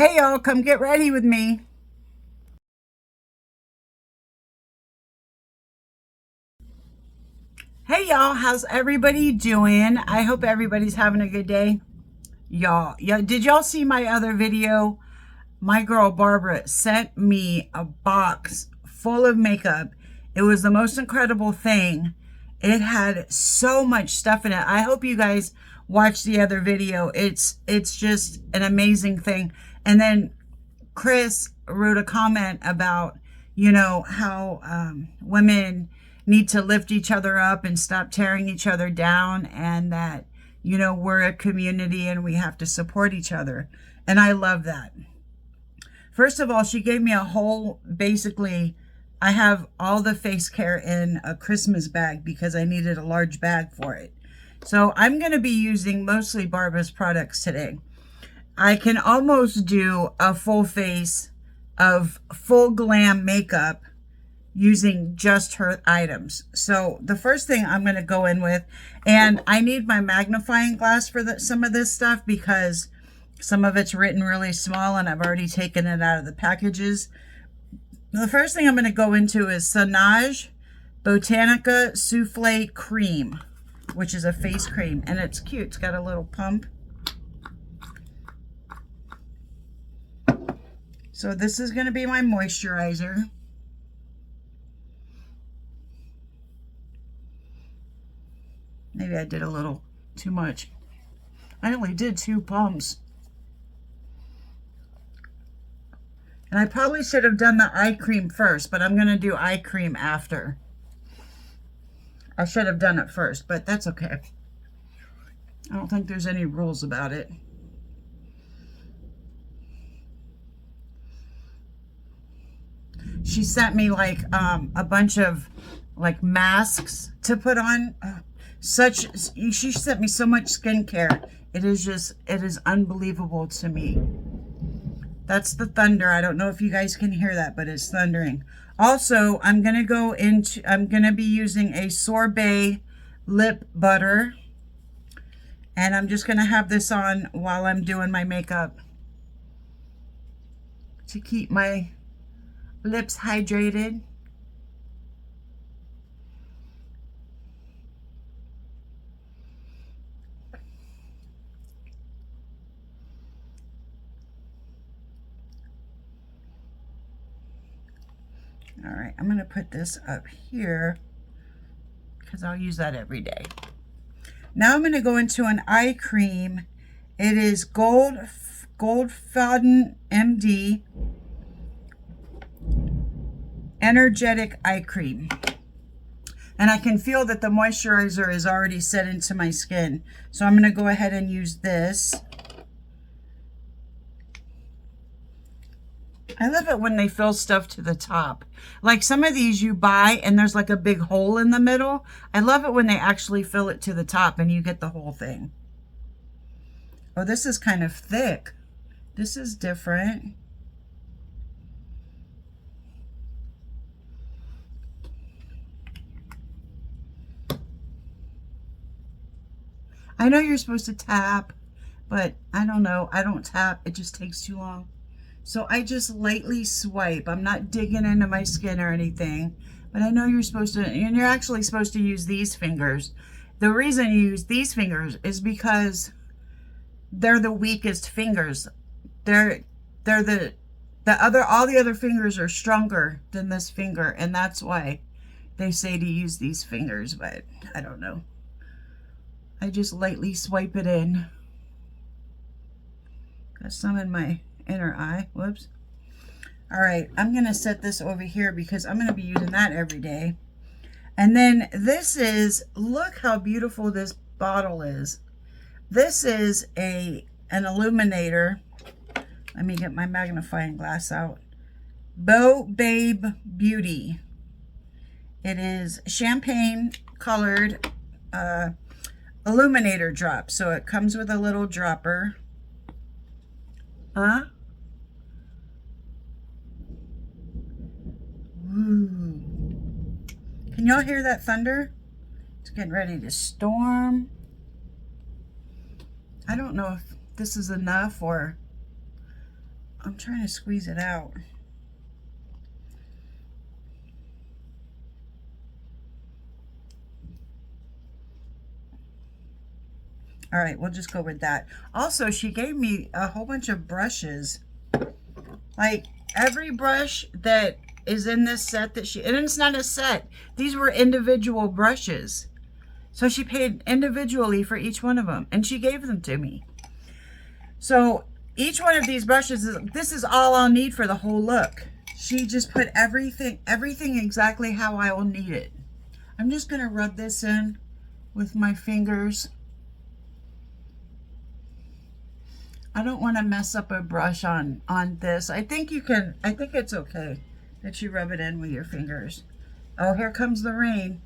Hey y'all, come get ready with me. Hey y'all, how's everybody doing? I hope everybody's having a good day. Y'all, yeah, did y'all see my other video? My girl Barbara sent me a box full of makeup. It was the most incredible thing. It had so much stuff in it. I hope you guys watched the other video. It's just an amazing thing. And then Chris wrote a comment about, how women need to lift each other up and stop tearing each other down, and that, we're a community and we have to support each other. And I love that. First of all, she gave me a whole, basically, I have all the face care in a Christmas bag because I needed a large bag for it. So I'm going to be using mostly Barbara's products today. I can almost do a full face of full glam makeup using just her items. So the first thing I'm going to go in with, and I need my magnifying glass for some of this stuff because some of it's written really small and I've already taken it out of the packages. The first thing I'm going to go into is Sonage Botanica Souffle Cream, which is a face cream, and it's cute. It's got a little pump. So this is going to be my moisturizer. Maybe I did a little too much. I only did 2 pumps. And I probably should have done the eye cream first, but I'm going to do eye cream after. I should have done it first, but that's okay. I don't think there's any rules about it. She sent me like a bunch of like masks to put on. She sent me so much skincare. It is unbelievable to me. That's the thunder. I don't know if you guys can hear that, but it's thundering. Also, I'm going to be using a sorbet lip butter. And I'm just going to have this on while I'm doing my makeup to keep my lips hydrated. All right, I'm going to put this up here because I'll use that every day. Now I'm going to go into an eye cream. It is Gold Fountain MD Energetic Eye Cream. And I can feel that the moisturizer is already set into my skin. So I'm going to go ahead and use this. I love it when they fill stuff to the top. Like some of these you buy and there's like a big hole in the middle. I love it when they actually fill it to the top and you get the whole thing. Oh, this is kind of thick. This is different. I know you're supposed to tap, but I don't know. I don't tap. It just takes too long. So I just lightly swipe. I'm not digging into my skin or anything, but I know you're supposed to, and you're actually supposed to use these fingers. The reason you use these fingers is because they're the weakest fingers. They're all the other fingers are stronger than this finger, and that's why they say to use these fingers, but I don't know. I just lightly swipe it in. Got some in my inner eye. Whoops. All right, I'm going to set this over here because I'm going to be using that every day. And then this is, look how beautiful this bottle is. This is an illuminator. Let me get my magnifying glass out. Beau Babe Beauty. It is champagne colored illuminator drop. So it comes with a little dropper. Huh? Ooh. Can y'all hear that thunder? It's getting ready to storm. I don't know if this is enough or I'm trying to squeeze it out. All right, we'll just go with that. Also, she gave me a whole bunch of brushes. Like every brush that is in this set that and it's not a set. These were individual brushes. So she paid individually for each one of them and she gave them to me. So each one of these brushes, this is all I'll need for the whole look. She just put everything exactly how I will need it. I'm just gonna rub this in with my fingers. I don't want to mess up a brush on this. I think it's okay that you rub it in with your fingers. Oh, here comes the rain.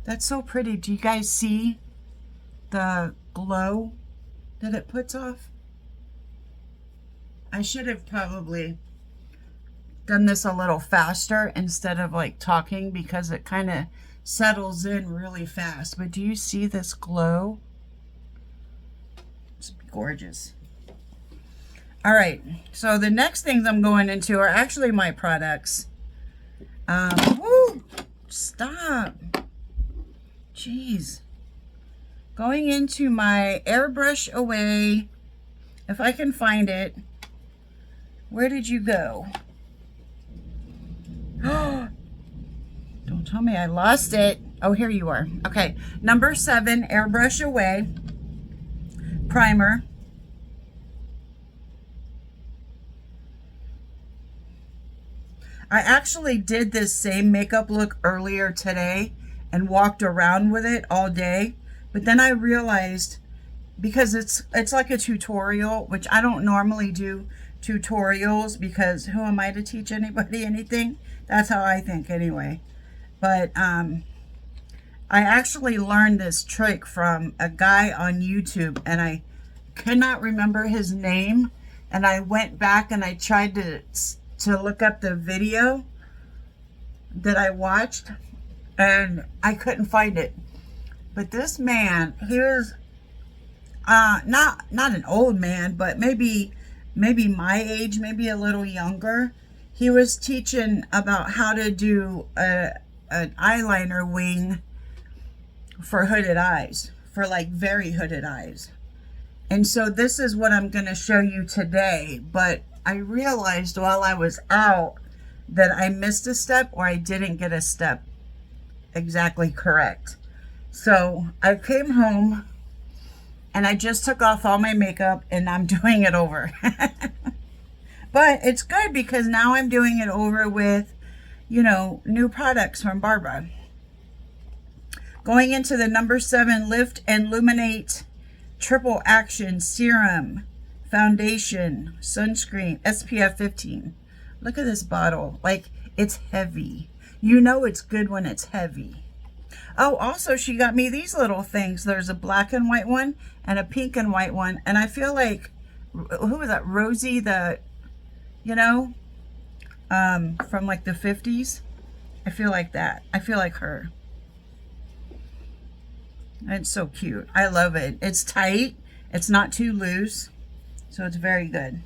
That's so pretty. Do you guys see the glow that it puts off? I should have probably done this a little faster instead of like talking because it kind of settles in really fast. But do you see this glow? It's gorgeous. All right, so the next things I'm going into are actually my products. Woo, stop. Jeez. Going into my Airbrush Away, if I can find it. Where did you go? Oh, don't tell me I lost it. Oh, here you are. Okay, number 7, Airbrush Away primer. I actually did this same makeup look earlier today and walked around with it all day, but then I realized, because it's like a tutorial, which I don't normally do tutorials because who am I to teach anybody anything? That's how I think anyway. But I actually learned this trick from a guy on YouTube and I cannot remember his name, and I went back and I tried to look up the video that I watched and I couldn't find it. But this man, he was not an old man, but maybe my age, maybe a little younger. He was teaching about how to do an eyeliner wing for hooded eyes, for like very hooded eyes. And so this is what I'm going to show you today, but I realized while I was out that I missed a step or I didn't get a step exactly correct. So I came home and I just took off all my makeup and I'm doing it over. But it's good because now I'm doing it over with, you know, new products from Barbara. Going into the number 7 Lift and Luminate Triple Action Serum, Foundation, Sunscreen, SPF 15. Look at this bottle. Like, it's heavy. You know it's good when it's heavy. Oh, also she got me these little things. There's a black and white one and a pink and white one. And I feel like, who was that? Rosie, the, you know, from like the 50s. I feel like that. I feel like her. It's so cute. I love it. It's tight. It's not too loose. So it's very good.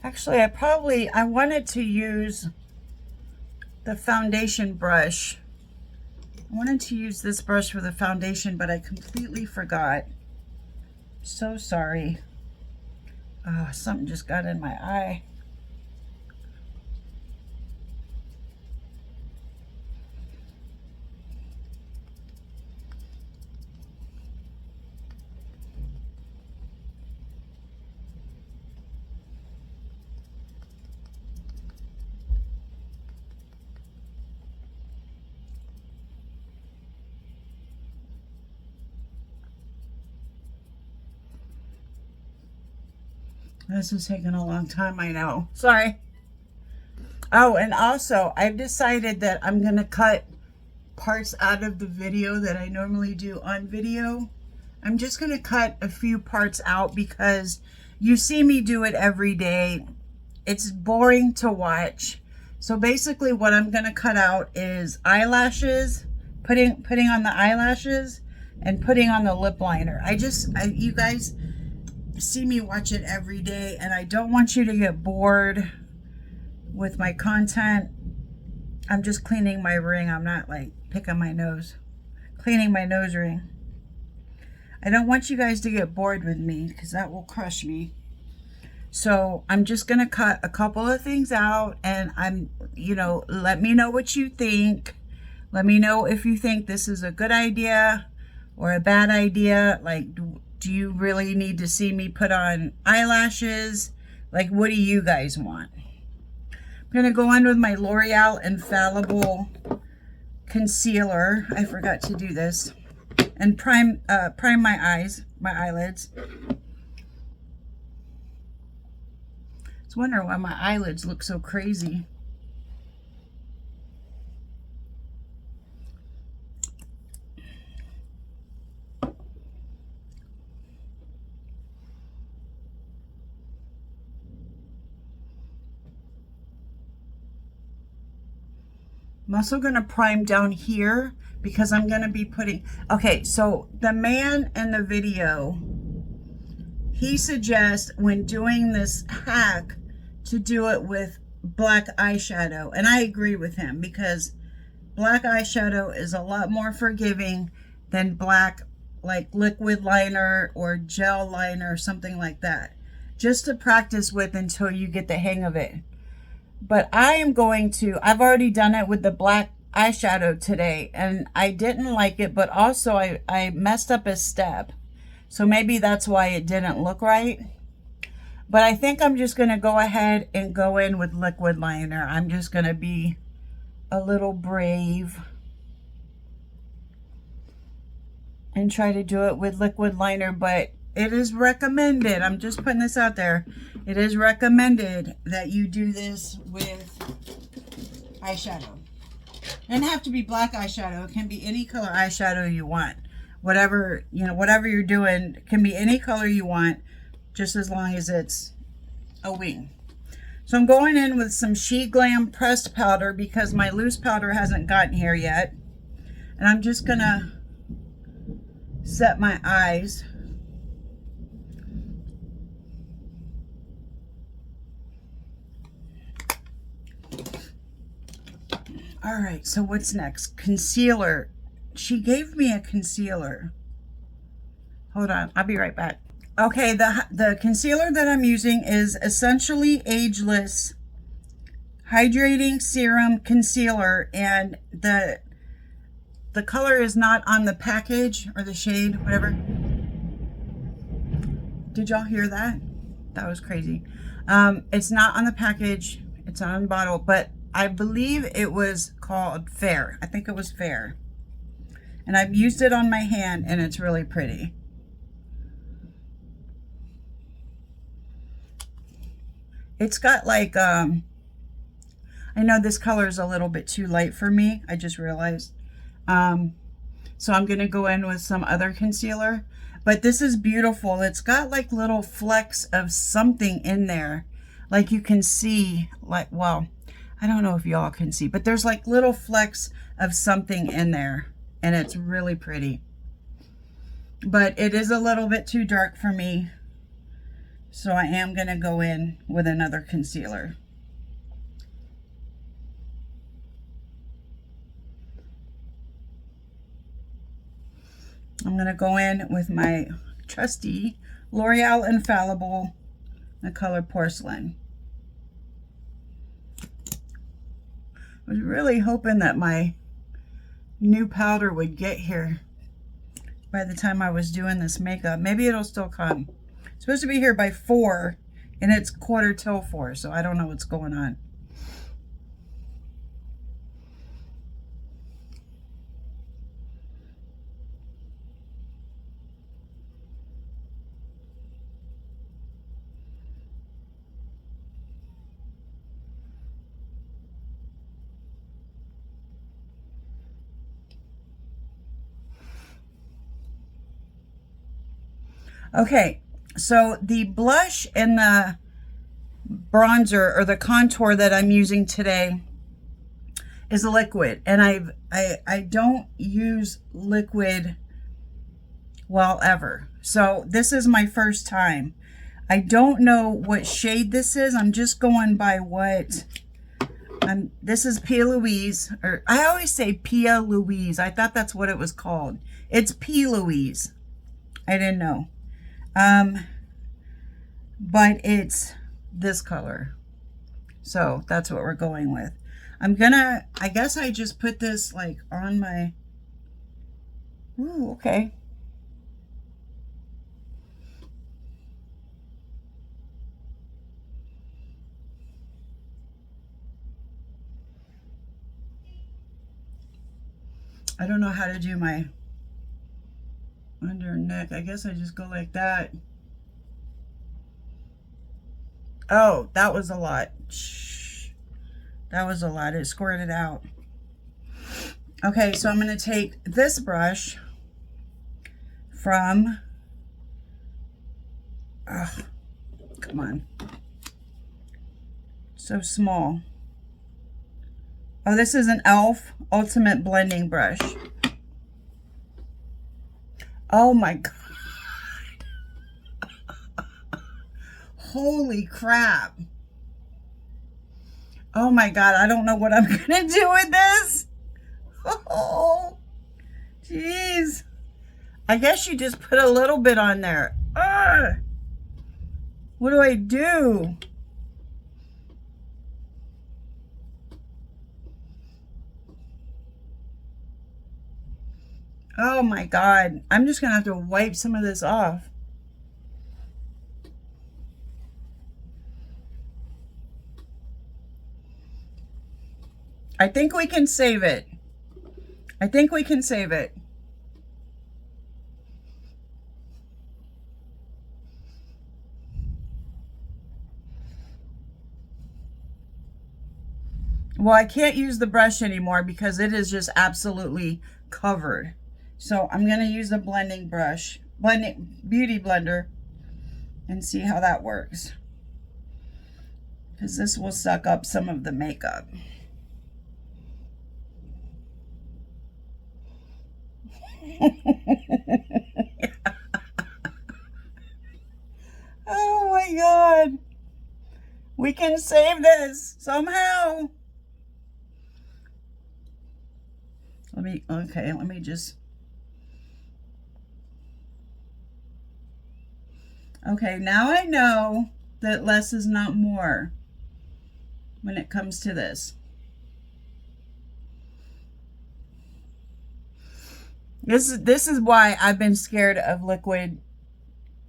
Actually, I wanted to use the foundation brush. I wanted to use this brush for the foundation, but I completely forgot. So sorry. Oh, something just got in my eye. This is taking a long time, I know. Sorry. Oh, and also, I've decided that I'm going to cut parts out of the video that I normally do on video. I'm just going to cut a few parts out because you see me do it every day. It's boring to watch. So basically what I'm going to cut out is eyelashes, putting on the eyelashes and putting on the lip liner. You guys see me watch it every day, and I don't want you to get bored with my content. I'm just cleaning my ring. I'm not like picking my nose. Cleaning my nose ring. I don't want you guys to get bored with me because that will crush me. So I'm just going to cut a couple of things out, and let me know what you think. Let me know if you think this is a good idea or a bad idea. Like, do you really need to see me put on eyelashes? Like, what do you guys want? I'm going to go in with my L'Oreal Infallible concealer. I forgot to do this. And prime my eyes, my eyelids. I was wondering why my eyelids look so crazy. I'm also going to prime down here because I'm going to be putting, okay, so the man in the video, he suggests when doing this hack to do it with black eyeshadow. And I agree with him because black eyeshadow is a lot more forgiving than black, like liquid liner or gel liner or something like that. Just to practice with until you get the hang of it. But I've already done it with the black eyeshadow today, and I didn't like it, but also I messed up a step. So maybe that's why it didn't look right. But I think I'm just going to go ahead and go in with liquid liner. I'm just going to be a little brave and try to do it with liquid liner, but it is recommended. I'm just putting this out there. It is recommended that you do this with eyeshadow. It doesn't have to be black eyeshadow. It can be any color eyeshadow you want. Whatever you're doing, it can be any color you want, just as long as it's a wing. So I'm going in with some She Glam pressed powder because my loose powder hasn't gotten here yet. And I'm just gonna set my eyes. All right, so what's next? Concealer. She gave me a concealer. Hold on, I'll be right back. Okay, the concealer that I'm using is Essentially Ageless Hydrating Serum Concealer, and the color is not on the package, or the shade, whatever. Did y'all hear that? That was crazy. It's not on the package. It's not on the bottle, but I believe it was called Fair. I think it was Fair. And I've used it on my hand, and it's really pretty. It's got like, I know this color is a little bit too light for me. I just realized. So I'm going to go in with some other concealer. But this is beautiful. It's got like little flecks of something in there. Like you can see, like, well, I don't know if y'all can see, but there's like little flecks of something in there. And it's really pretty. But it is a little bit too dark for me. So I am going to go in with another concealer. I'm going to go in with my trusty L'Oreal Infallible, the color Porcelain. I was really hoping that my new powder would get here by the time I was doing this makeup. Maybe it'll still come. It's supposed to be here by 4, and it's 4:45, so I don't know what's going on. Okay, so the blush and the bronzer or the contour that I'm using today is a liquid, and I don't use liquid well ever. So this is my first time. I don't know what shade this is. I'm just going by what this is PLouise, or I always say PLouise. I thought that's what it was called. It's PLouise. I didn't know. But it's this color. So that's what we're going with. I guess I just put this like on my, ooh, okay. I don't know how to do my under neck. I guess I just go like that. Oh, that was a lot. Shh. That was a lot. It squirted out. Okay, so I'm going to take this brush from, come on. So small. Oh, this is an e.l.f. Ultimate Blending Brush. Oh my God. Holy crap. Oh my God, I don't know what I'm gonna do with this. Oh, jeez. I guess you just put a little bit on there. Ugh. What do I do? Oh my God. I'm just gonna have to wipe some of this off. I think we can save it. I think we can save it. Well, I can't use the brush anymore because it is just absolutely covered. So I'm going to use the blending brush, beauty blender, and see how that works. Because this will suck up some of the makeup. Oh my God. We can save this somehow. Let me just. Okay, now I know that less is not more when it comes to this. This is why I've been scared of liquid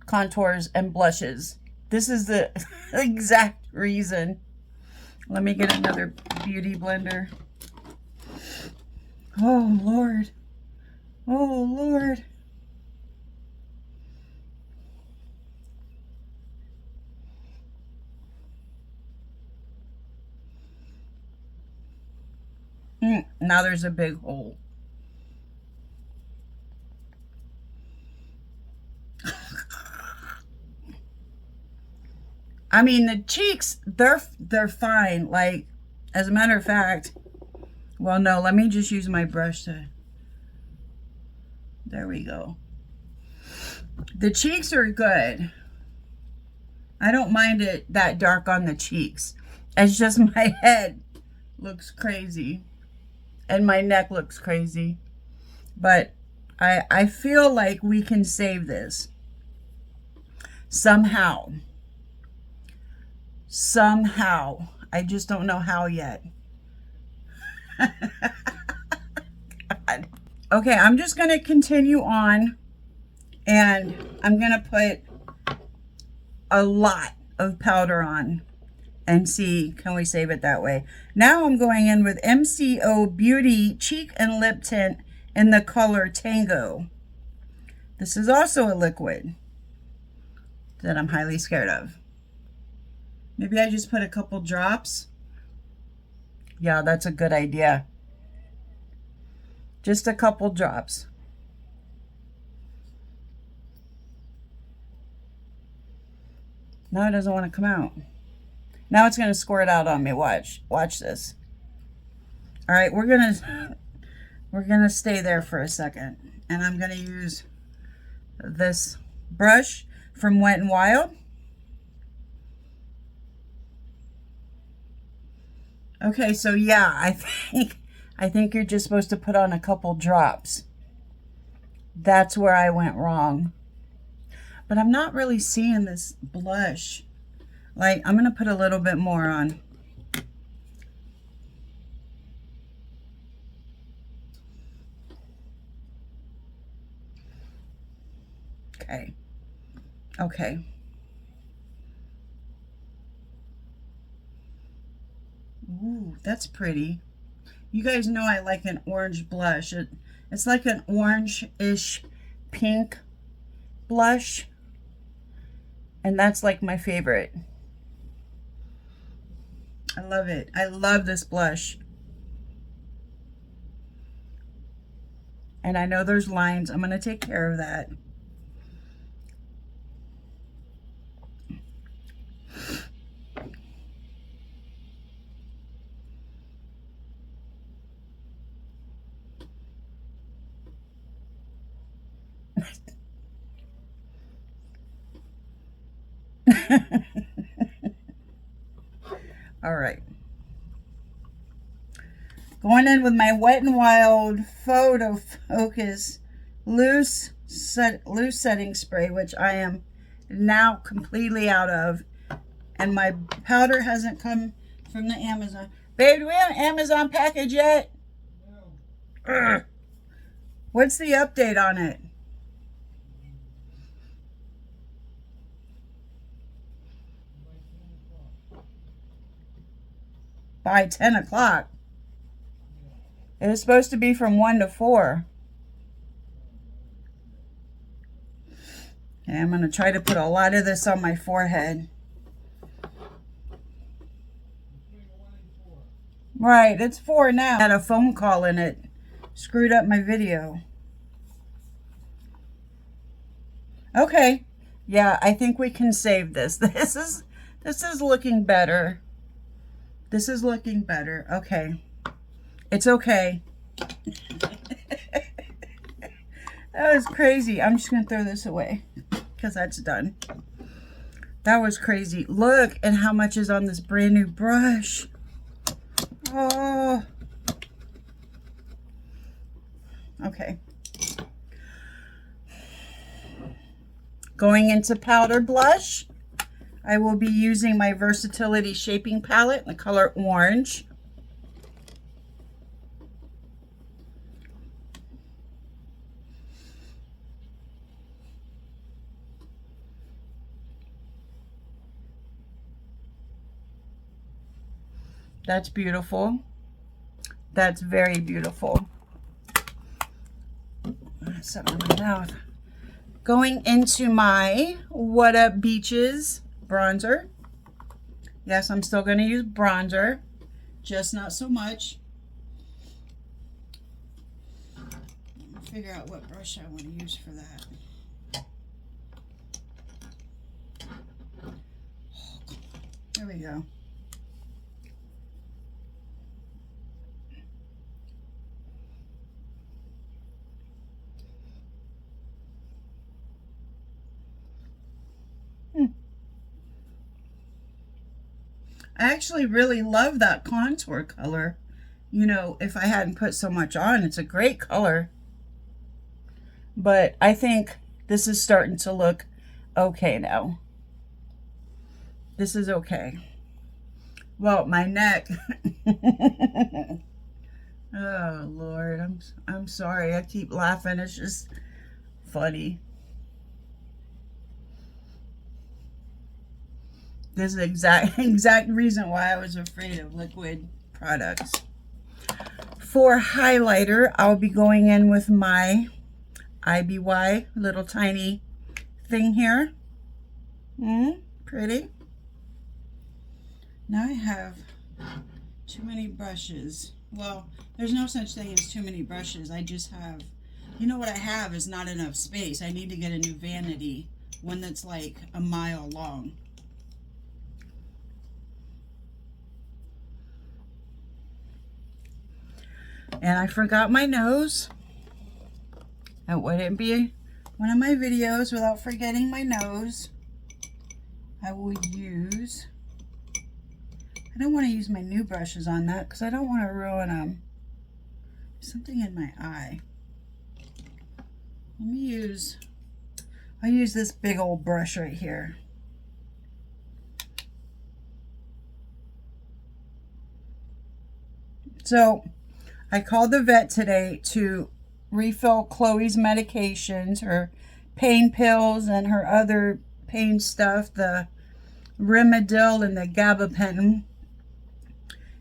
contours and blushes. This is the exact reason. Let me get another beauty blender. Oh Lord. Oh Lord. Now there's a big hole. I mean, the cheeks, they're fine. Like, as a matter of fact, well, no, let me just use my brush to, there we go. The cheeks are good. I don't mind it that dark on the cheeks. It's just my head looks crazy and my neck looks crazy. But I feel like we can save this somehow. Somehow. I just don't know how yet. God. Okay, I'm just going to continue on, and I'm going to put a lot of powder on and see, can we save it that way? Now I'm going in with MCoBeauty Cheek and Lip Tint in the color Tango. This is also a liquid that I'm highly scared of. Maybe I just put a couple drops. Yeah, that's a good idea. Just a couple drops. Now it doesn't want to come out. Now it's going to squirt out on me. Watch. Watch this. All right, we're gonna stay there for a second, and I'm gonna use this brush from Wet n Wild. Okay, so yeah, I think you're just supposed to put on a couple drops. That's where I went wrong. But I'm not really seeing this blush. Like, I'm gonna put a little bit more on. Okay. Okay. Ooh, that's pretty. You guys know I like an orange blush. It's like an orange-ish pink blush. And that's like my favorite. I love it. I love this blush. And I know there's lines. I'm going to take care of that. All right. Going in with my Wet n Wild Photo Focus loose setting spray, which I am now completely out of. And my powder hasn't come from the Amazon. Babe, do we have an Amazon package yet? No. Ugh. What's the update on it? By 10 o'clock. It was supposed to be from 1 to 4. Okay, I'm going to try to put a lot of this on my forehead. Right, it's 4 now. I had a phone call and it screwed up my video. Okay. Yeah, I think we can save this. This is looking better. This is looking better. Okay. It's okay. That was crazy. I'm just going to throw this away because that's done. That was crazy. Look at how much is on this brand new brush. Oh. Okay. Going into powder blush, I will be using my Versatility shaping palette in the color orange. That's beautiful. That's very beautiful. That's something in my mouth. Going into my What Up Beaches bronzer. Yes, I'm still going to use bronzer, just not so much. I'll figure out what brush I want to use for that. There we go. I actually really love that contour color. You know, if I hadn't put so much on, it's a great color. But I think this is starting to look okay now. This is okay. Well, my neck. Oh, Lord. I'm sorry. I keep laughing. It's just funny. This is the exact reason why I was afraid of liquid products. For highlighter, I'll be going in with my IBY little tiny thing here. Pretty. Now I have too many brushes. Well, there's no such thing as too many brushes. I just have, you know what I have is not enough space. I need to get a new vanity, one that's like a mile long. And I forgot my nose. It wouldn't be one of my videos without forgetting my nose. I will use, I don't want to use my new brushes on that because I don't want to ruin something in my eye. Let me use, I'll use this big old brush right here. So I called the vet today to refill Chloe's medications, her pain pills and her other pain stuff, the Rimadyl and the gabapentin.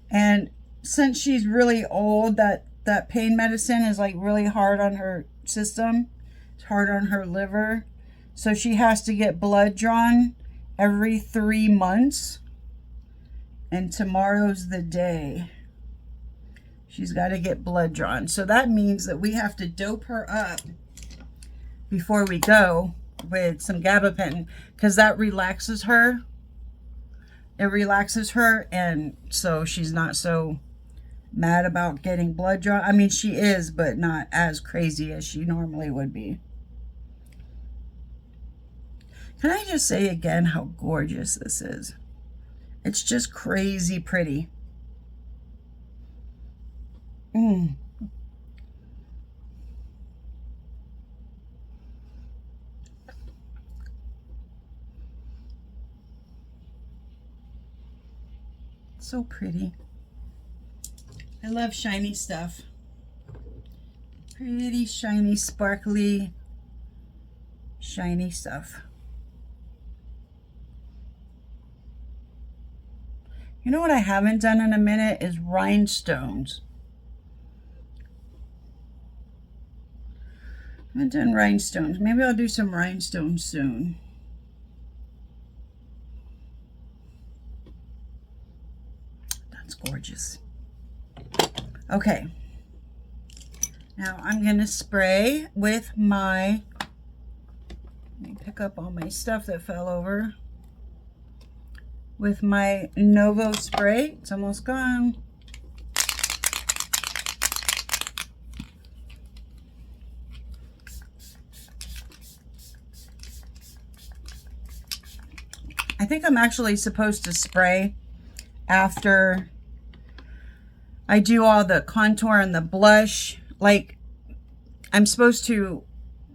And since she's really old, that pain medicine is like really hard on her system. It's hard on her liver. So she has to get blood drawn every 3 months. And tomorrow's the day. She's got to get blood drawn. So that means that we have to dope her up before we go with some gabapentin, because that relaxes her. It relaxes her, and so she's not so mad about getting blood drawn. I mean, she is, but not as crazy as she normally would be. Can I just say again how gorgeous this is? It's just crazy pretty. So pretty. I love shiny stuff. Pretty, shiny, sparkly, shiny stuff. You know what I haven't done in a minute is rhinestones. I haven't done rhinestones. Maybe I'll do some rhinestones soon. That's gorgeous. Okay. Now I'm going to spray with my, let me pick up all my stuff that fell over. With my Novo spray. It's almost gone. I think I'm actually supposed to spray after I do all the contour and the blush. Like, I'm supposed to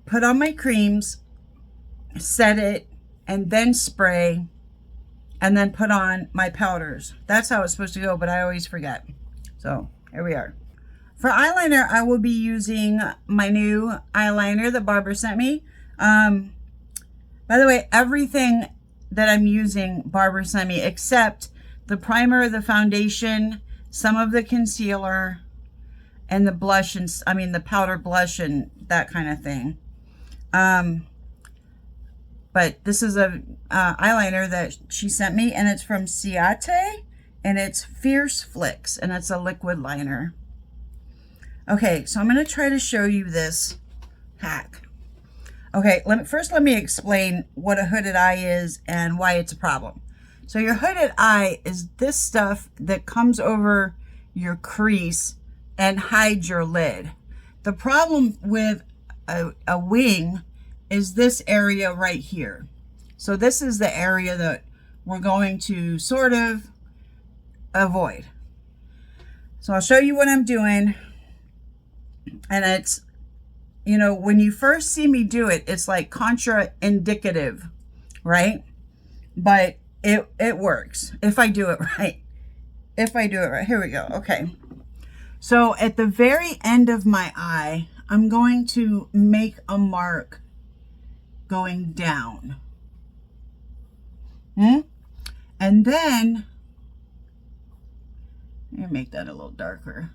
put on my creams, set it, and then spray, and then put on my powders. That's how it's supposed to go, but I always forget. So, here we are. For eyeliner, I will be using my new eyeliner that Barbara sent me. By the way, everything that I'm using, Barbara sent me, except the primer, the foundation, some of the concealer, and the blush, and I mean the powder blush and that kind of thing. But this is a eyeliner that she sent me, and it's from Ciate, and it's Fierce Flicks, and it's a liquid liner. Okay, so I'm going to try to show you this hack. Okay, first let me explain what a hooded eye is and why it's a problem. So your hooded eye is this stuff that comes over your crease and hides your lid. The problem with a wing is this area right here. So this is the area that we're going to sort of avoid. So I'll show you what I'm doing. And it's, you know, when you first see me do it, it's like contraindicative, right? But it works if I do it right. If I do it right. Here we go. Okay. So at the very end of my eye, I'm going to make a mark going down. And then, let me make that a little darker.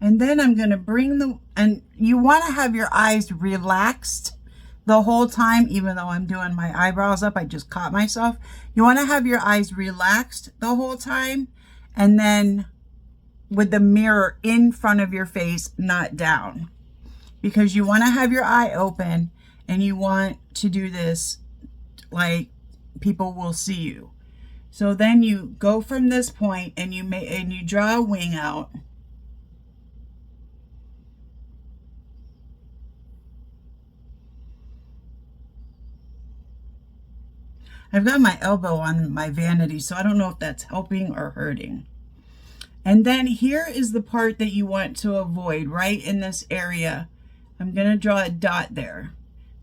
And then I'm going to bring and you want to have your eyes relaxed the whole time, even though I'm doing my eyebrows up. I just caught myself. You want to have your eyes relaxed the whole time, and then with the mirror in front of your face, not down. Because you want to have your eye open, and you want to do this like people will see you. So then you go from this point and you draw a wing out. I've got my elbow on my vanity, so I don't know if that's helping or hurting. And then here is the part that you want to avoid, right in this area. I'm going to draw a dot there.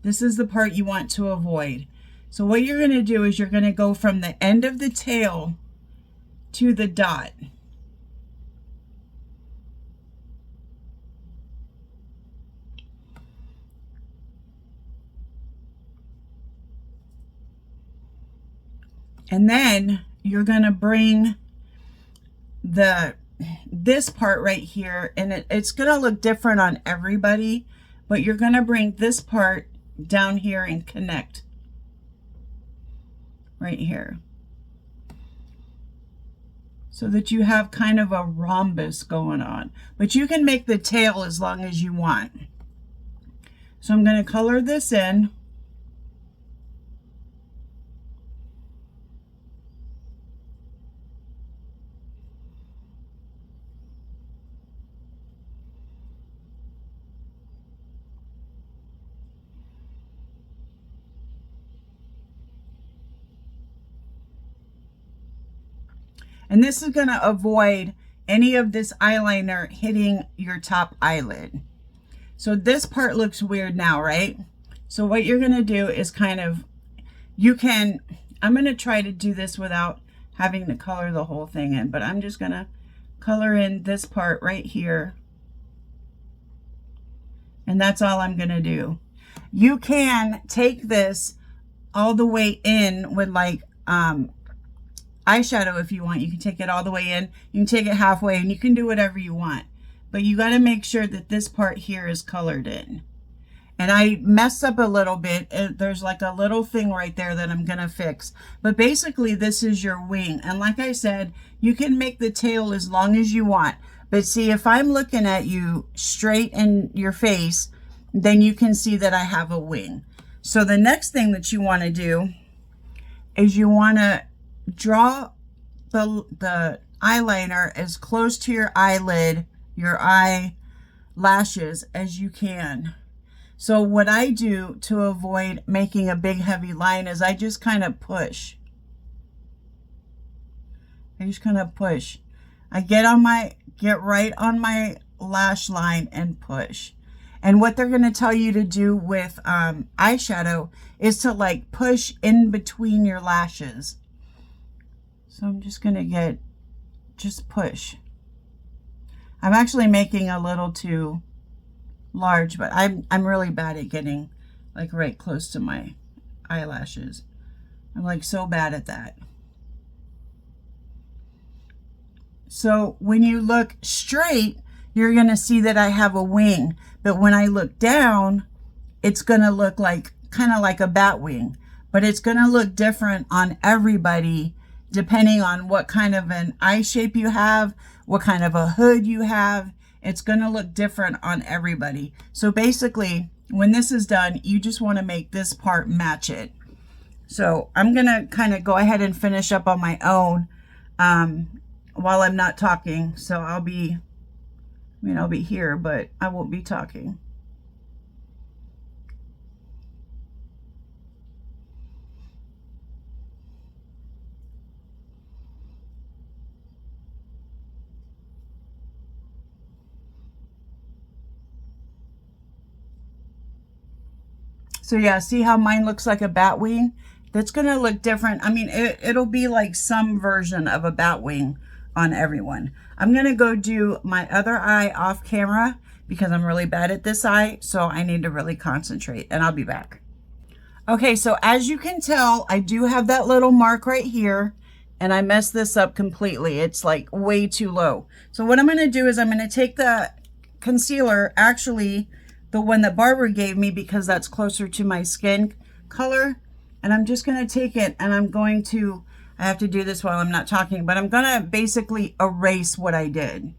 This is the part you want to avoid. So what you're going to do is you're going to go from the end of the tail to the dot. And then you're going to bring this part right here, and it's going to look different on everybody, but you're going to bring this part down here and connect right here so that you have kind of a rhombus going on, but you can make the tail as long as you want. So I'm going to color this in. And this is going to avoid any of this eyeliner hitting your top eyelid. So this part looks weird now, right? So what you're going to do is kind of, I'm going to try to do this without having to color the whole thing in, but I'm just going to color in this part right here. And that's all I'm going to do. You can take this all the way in with like, eyeshadow if you want. You can take it all the way in, you can take it halfway, and you can do whatever you want, but you got to make sure that this part here is colored in. And I messed up a little bit. There's like a little thing right there that I'm gonna fix, but basically this is your wing. And like I said, you can make the tail as long as you want, but see, if I'm looking at you straight in your face, then you can see that I have a wing. So the next thing that you want to do is you want to draw the eyeliner as close to your eyelid, your eyelashes as you can. So what I do to avoid making a big heavy line is I just kind of push. I get right on my lash line and push. And what they're going to tell you to do with eyeshadow is to like push in between your lashes. So I'm just going to just push. I'm actually making a little too large, but I'm really bad at getting like right close to my eyelashes. I'm like so bad at that. So when you look straight, you're going to see that I have a wing, but when I look down, it's going to look like kind of like a bat wing, but it's going to look different on everybody depending on what kind of an eye shape you have, what kind of a hood you have. It's going to look different on everybody. So basically, when this is done, you just want to make this part match it. So I'm going to kind of go ahead and finish up on my own while I'm not talking. So I'll be here, but I won't be talking. So yeah, see how mine looks like a bat wing? That's going to look different. I mean, it'll be like some version of a bat wing on everyone. I'm going to go do my other eye off camera because I'm really bad at this eye. So I need to really concentrate, and I'll be back. Okay, so as you can tell, I do have that little mark right here, and I messed this up completely. It's like way too low. So what I'm going to do is I'm going to take the concealer, actually the one that Barbara gave me because that's closer to my skin color, and I'm just going to take it and I'm going to, I have to do this while I'm not talking, but I'm going to basically erase what I did.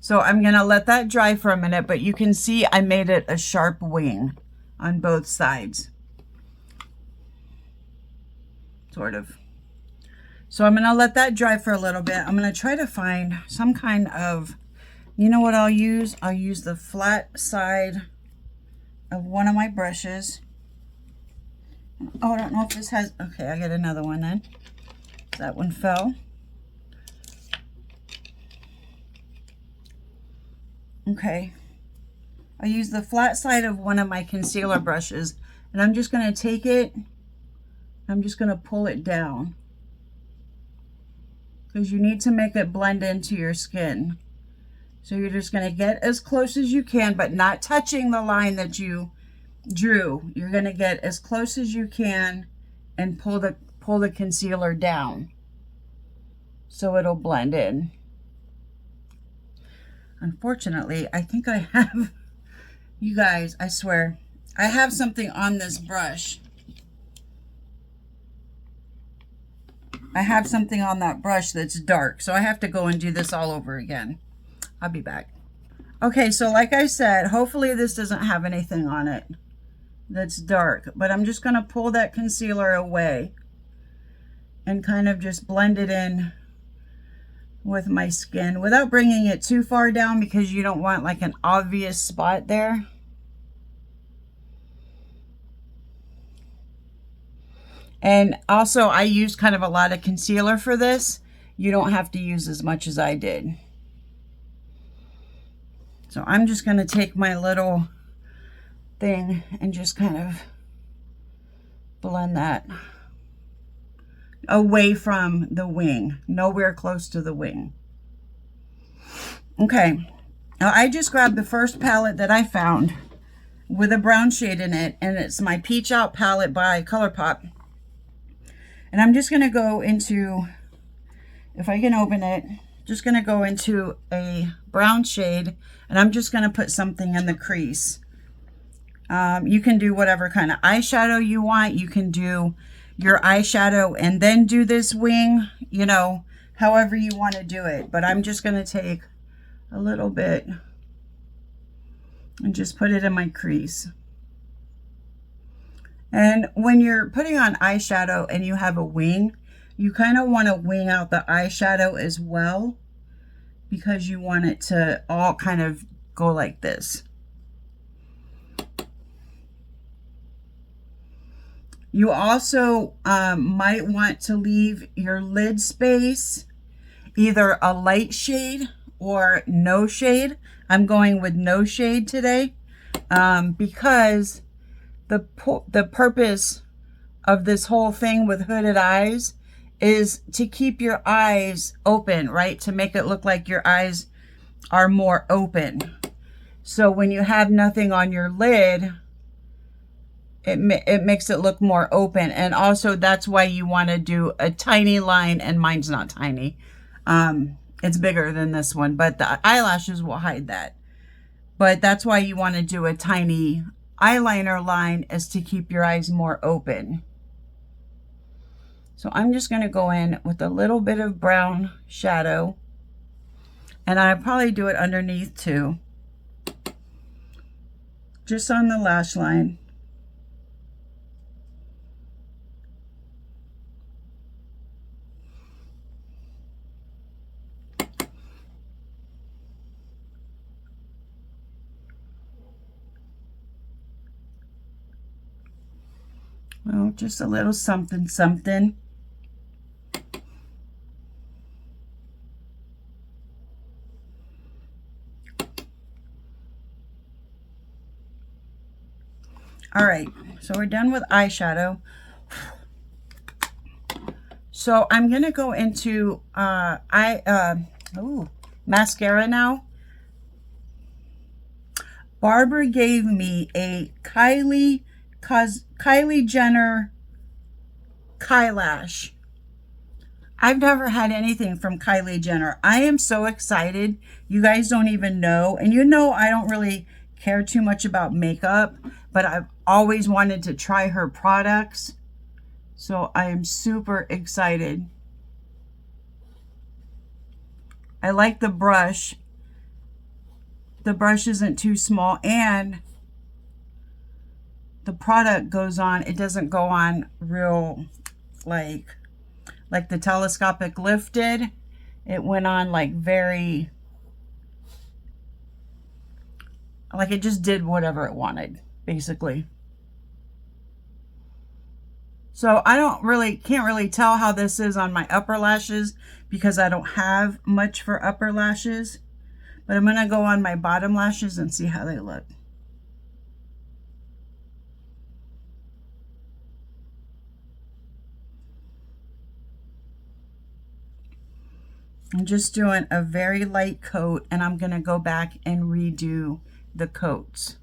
So I'm going to let that dry for a minute, but you can see I made it a sharp wing on both sides. Sort of. So I'm going to let that dry for a little bit. I'm going to try to find some kind of, you know what I'll use? I'll use the flat side of one of my brushes. Oh, I don't know if this has, okay, I got another one then. That one fell. Okay. I use the flat side of one of my concealer brushes, and I'm just going to take it, I'm just going to pull it down. Because you need to make it blend into your skin. So you're just going to get as close as you can, but not touching the line that you drew. You're going to get as close as you can and pull the concealer down so it'll blend in. Unfortunately, I think I have, you guys, I swear, I have something on this brush. I have something on that brush that's dark, so I have to go and do this all over again. I'll be back. Okay, so like I said, hopefully this doesn't have anything on it that's dark, but I'm just going to pull that concealer away and kind of just blend it in with my skin without bringing it too far down, because you don't want like an obvious spot there. And also I use kind of a lot of concealer for this. You don't have to use as much as I did. So I'm just going to take my little thing and just kind of blend that away from the wing, nowhere close to the wing. Okay, now I just grabbed the first palette that I found with a brown shade in it, and it's my Peach Out palette by Colourpop. And I'm just going to go into, if I can open it, just going to go into a brown shade, and I'm just going to put something in the crease. You can do whatever kind of eyeshadow you want. You can do your eyeshadow and then do this wing, you know, however you want to do it. But I'm just going to take a little bit and just put it in my crease. And when you're putting on eyeshadow and you have a wing, you kind of want to wing out the eyeshadow as well, because you want it to all kind of go like this. You also might want to leave your lid space either a light shade or no shade. I'm going with no shade today because the purpose of this whole thing with hooded eyes is to keep your eyes open, right? To make it look like your eyes are more open. So when you have nothing on your lid, it makes it look more open. And also that's why you want to do a tiny line, and mine's not tiny. It's bigger than this one, but the eyelashes will hide that. But that's why you want to do a tiny eyeliner line, is to keep your eyes more open. So I'm just going to go in with a little bit of brown shadow, and I'll probably do it underneath too, just on the lash line. Well, just a little something, something. All right, so we're done with eyeshadow. So I'm gonna go into mascara now. Barbara gave me a Kylie Jenner Kylash. I've never had anything from Kylie Jenner. I am so excited. You guys don't even know. And you know I don't really care too much about makeup, but I've always wanted to try her products. So I am super excited. I like the brush. the brush isn't too small, and the product goes on, it doesn't go on real like the telescopic lift did. It went on like very, like it just did whatever it wanted, basically. So I can't really tell how this is on my upper lashes because I don't have much for upper lashes. But I'm going to go on my bottom lashes and see how they look. I'm just doing a very light coat, and I'm going to go back and redo the coats.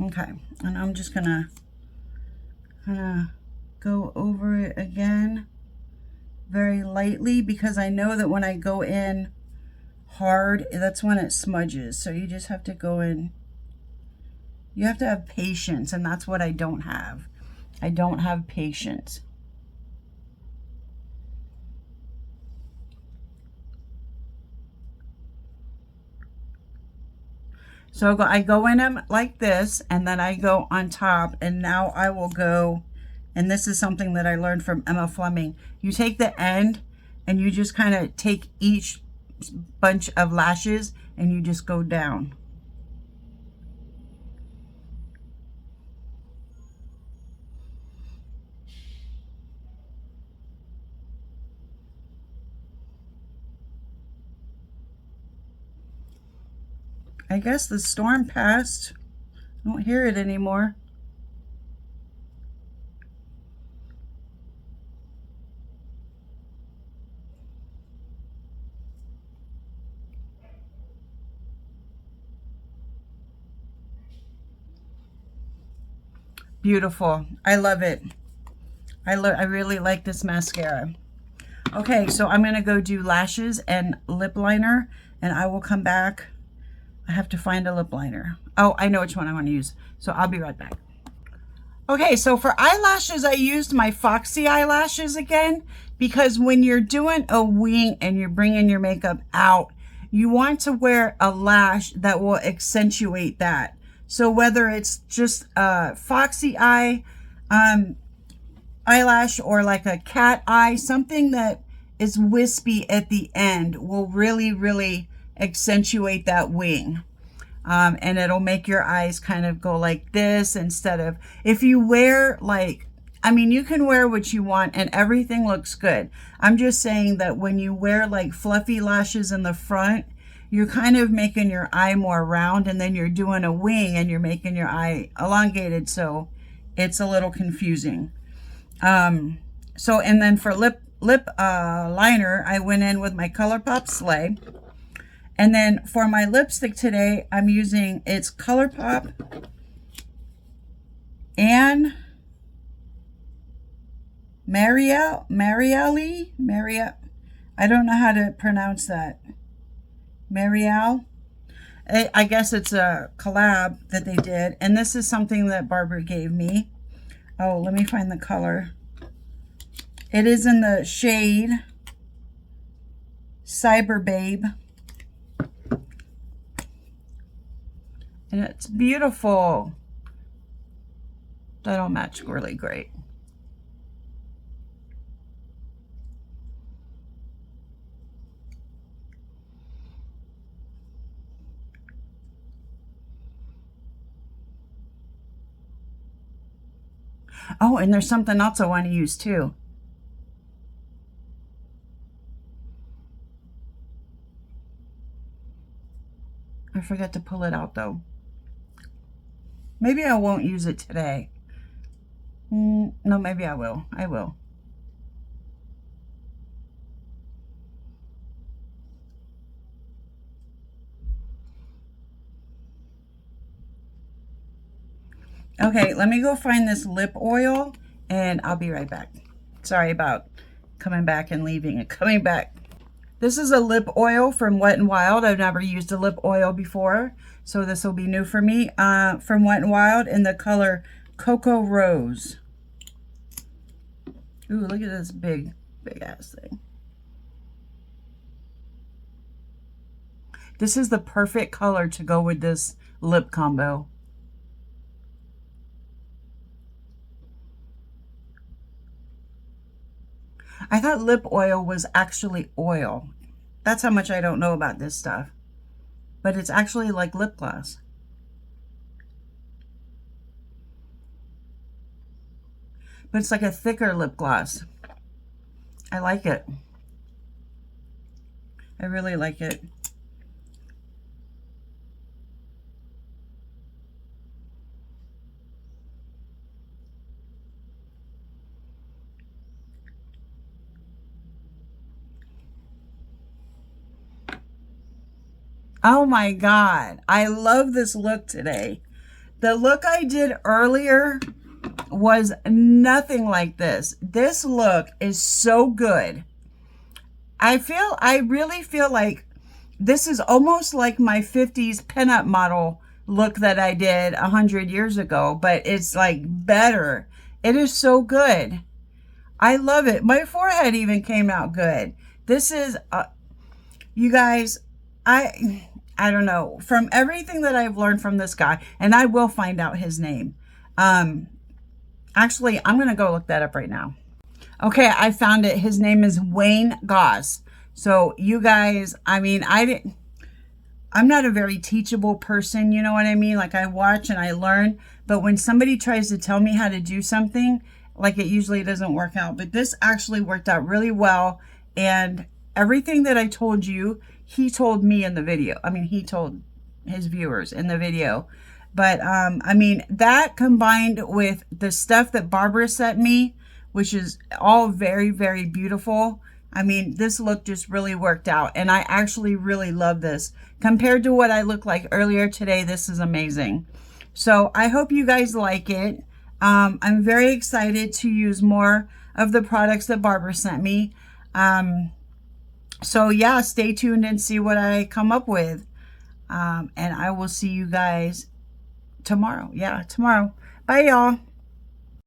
Okay, and I'm just gonna go over it again very lightly, because I know that when I go in hard, that's when it smudges. So you just have to go in, you have to have patience, and that's what I don't have. I don't have patience. So I go in them like this, and then I go on top, and now I will go, and this is something that I learned from Emma Fleming. You take the end, and you just kind of take each bunch of lashes, and you just go down. I guess the storm passed. I don't hear it anymore. Beautiful. I love it. I really like this mascara. Okay, so I'm going to go do lashes and lip liner, and I will come back. I have to find a lip liner. Oh, I know which one I want to use. So I'll be right back. Okay, so for eyelashes, I used my Foxy eyelashes again, because when you're doing a wing and you're bringing your makeup out, you want to wear a lash that will accentuate that. So whether it's just a Foxy eye eyelash or like a cat eye, something that is wispy at the end will really, really accentuate that wing. And it'll make your eyes kind of go like this, instead of, if you wear like, I mean, you can wear what you want and everything looks good. I'm just saying that when you wear like fluffy lashes in the front, you're kind of making your eye more round, and then you're doing a wing and you're making your eye elongated. So it's a little confusing. So, and then for lip liner, I went in with my Colourpop Slay. And then for my lipstick today, I'm using, it's Colourpop and Miriale. I don't know how to pronounce that. Miriale. I guess it's a collab that they did. And this is something that Barbara gave me. Oh, let me find the color. It is in the shade Cyber Babe. And it's beautiful. That'll match really great. Oh, and there's something else I want to use too. I forgot to pull it out though. Maybe I won't use it today. No, maybe I will. I will. Okay, let me go find this lip oil and I'll be right back. Sorry about coming back and leaving and coming back. This is a lip oil from Wet n Wild. I've never used a lip oil before, so this will be new for me. From Wet n Wild in the color Cocoa Rose. Ooh, look at this big ass thing. This is the perfect color to go with this lip combo. I thought lip oil was actually oil. That's how much I don't know about this stuff. But it's actually like lip gloss. But it's like a thicker lip gloss. I like it. I really like it. Oh my God. I love this look today. The look I did earlier was nothing like this. This look is so good. I really feel like this is almost like my 50s pinup model look that I did 100 years ago, but it's like better. It is so good. I love it. My forehead even came out good. This is, you guys, I don't know. From everything that I've learned from this guy, and I will find out his name. Actually, I'm going to go look that up right now. Okay, I found it. His name is Wayne Goss. So you guys, I mean, I'm not a very teachable person, you know what I mean? Like I watch and I learn, but when somebody tries to tell me how to do something, like it usually doesn't work out. But this actually worked out really well. And everything that I told you, he told me in the video. I mean, he told his viewers in the video. But, I mean, that combined with the stuff that Barbara sent me, which is all very, very beautiful. I mean, this look just really worked out. And I actually really love this. Compared to what I looked like earlier today, this is amazing. So I hope you guys like it. I'm very excited to use more of the products that Barbara sent me. So yeah, stay tuned and see what I come up with. And I will see you guys tomorrow. Yeah, tomorrow. Bye, y'all.